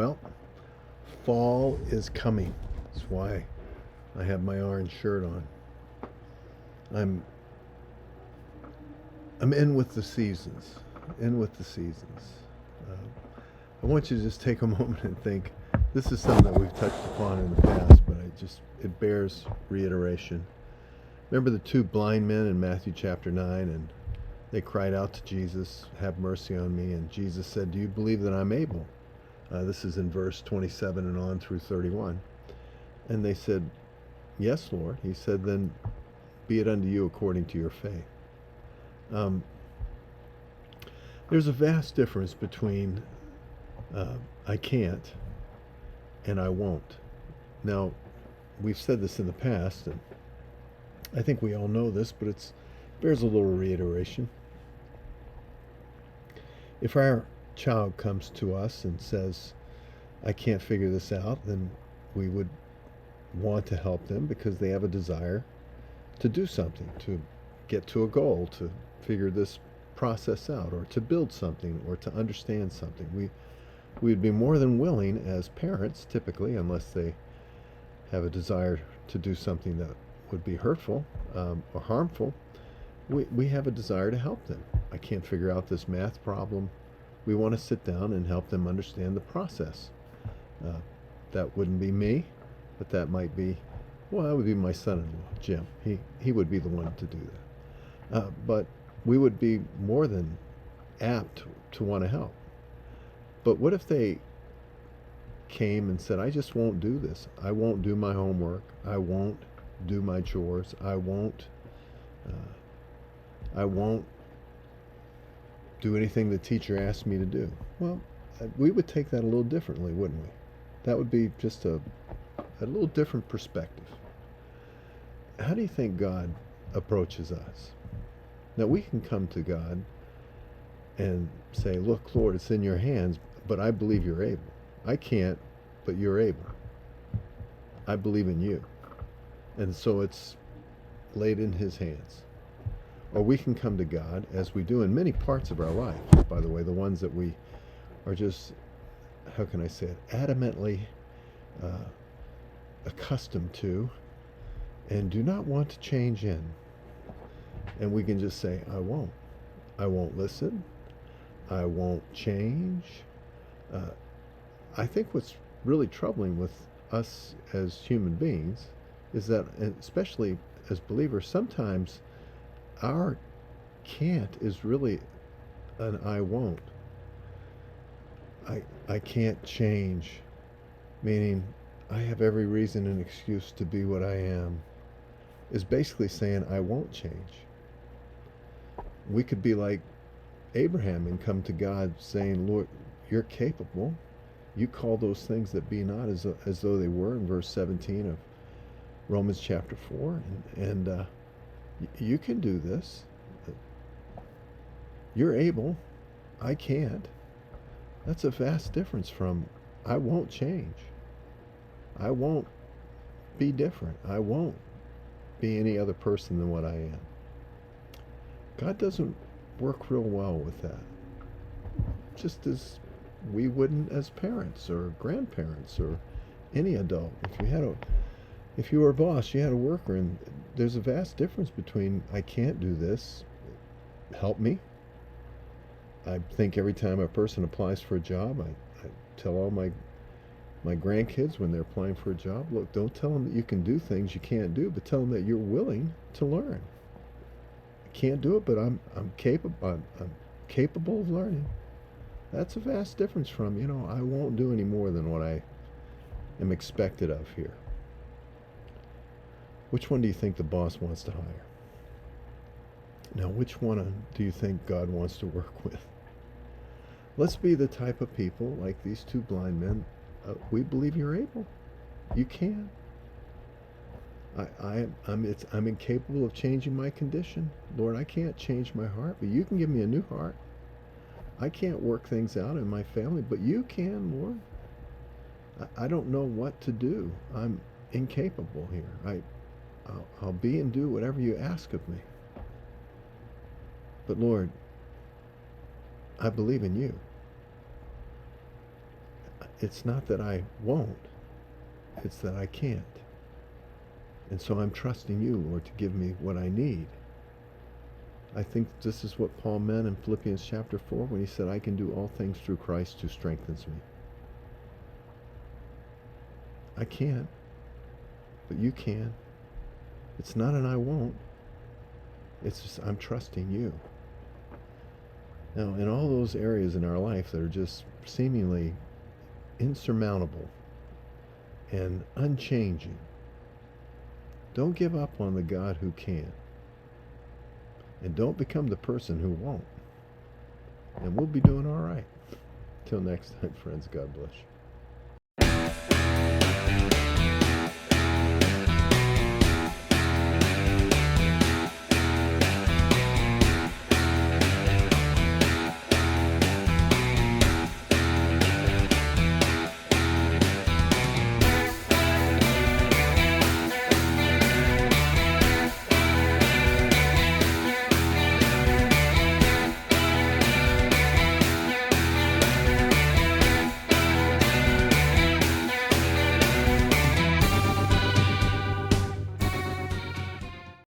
Well, fall is coming. That's why I have my orange shirt on. I'm I'm in with the seasons. In with the seasons. I want you to just take a moment and think. This is something that we've touched upon in the past, but it bears reiteration. Remember the two blind men in Matthew chapter 9, and they cried out to Jesus, "Have mercy on me." And Jesus said, "Do you believe that I'm able?" This is in verse 27 and on through 31. And they said, "Yes, Lord." He said, "Then be it unto you according to your faith." Um, there's a vast difference between I can't and I won't. Now, we've said this in the past, and I think we all know this, but it bears a little reiteration. If our child comes to us and says, "I can't figure this out," then we would want to help them because they have a desire to do something, to get to a goal, to figure this process out, or to build something, or to understand something. We'd be more than willing as parents, typically, unless they have a desire to do something that would be hurtful or harmful. We have a desire to help them. I can't figure out this math problem. We want to sit down and help them understand the process. That wouldn't be me, but that might be, well, that would be my son-in-law, Jim. He would be the one to do that. But we would be more than apt to want to help. But what if they came and said, "I just won't do this. I won't do my homework. I won't do my chores. I won't do anything the teacher asked me to do." Well, we would take that a little differently, wouldn't we? That would be just a little different perspective. How do you think God approaches us? Now, we can come to God and say, "Look, Lord, it's in your hands, but I believe you're able. I can't, but you're able. I believe in you." And so it's laid in his hands. Or we can come to God, as we do in many parts of our life, by the way, the ones that we are just, how can I say it, adamantly accustomed to and do not want to change in. And we can just say, "I won't. I won't listen. I won't change." I think what's really troubling with us as human beings is that, especially as believers, sometimes our can't is really an "I won't." I can't change, meaning I have every reason and excuse to be what I am, is basically saying I won't change. We could be like Abraham and come to God saying, "Lord, you're capable. You call those things that be not as though they were," in verse 17 of Romans chapter 4. And you can do this. You're able. I can't. That's a vast difference from "I won't change. I won't be different. I won't be any other person than what I am." God doesn't work real well with that. Just as we wouldn't as parents or grandparents or any adult. If you were a boss, you had a worker, and there's a vast difference between "I can't do this. Help me." I think every time a person applies for a job, I tell all my grandkids when they're applying for a job, "Look, don't tell them that you can do things you can't do, but tell them that you're willing to learn. I can't do it, but I'm capable. I'm capable of learning." That's a vast difference from, "I won't do any more than what I am expected of here." Which one do you think the boss wants to hire? Now, which one do you think God wants to work with? Let's be the type of people like these two blind men. We believe you're able. You can. I'm incapable of changing my condition. Lord, I can't change my heart, but you can give me a new heart. I can't work things out in my family, but you can, Lord. I don't know what to do. I'm incapable here. I'll be and do whatever you ask of me. But Lord, I believe in you. it's not that I won't, it's that I can't. And so I'm trusting you, Lord, to give me what I need. I think this is what Paul meant in Philippians chapter 4 when he said, I can do all things through Christ who strengthens me. I can't, but you can. It's not an I won't. It's just I'm trusting you. Now, in all those areas in our life that are just seemingly insurmountable and unchanging, don't give up on the God who can. And don't become the person who won't. And we'll be doing all right. Till next time, friends, God bless you.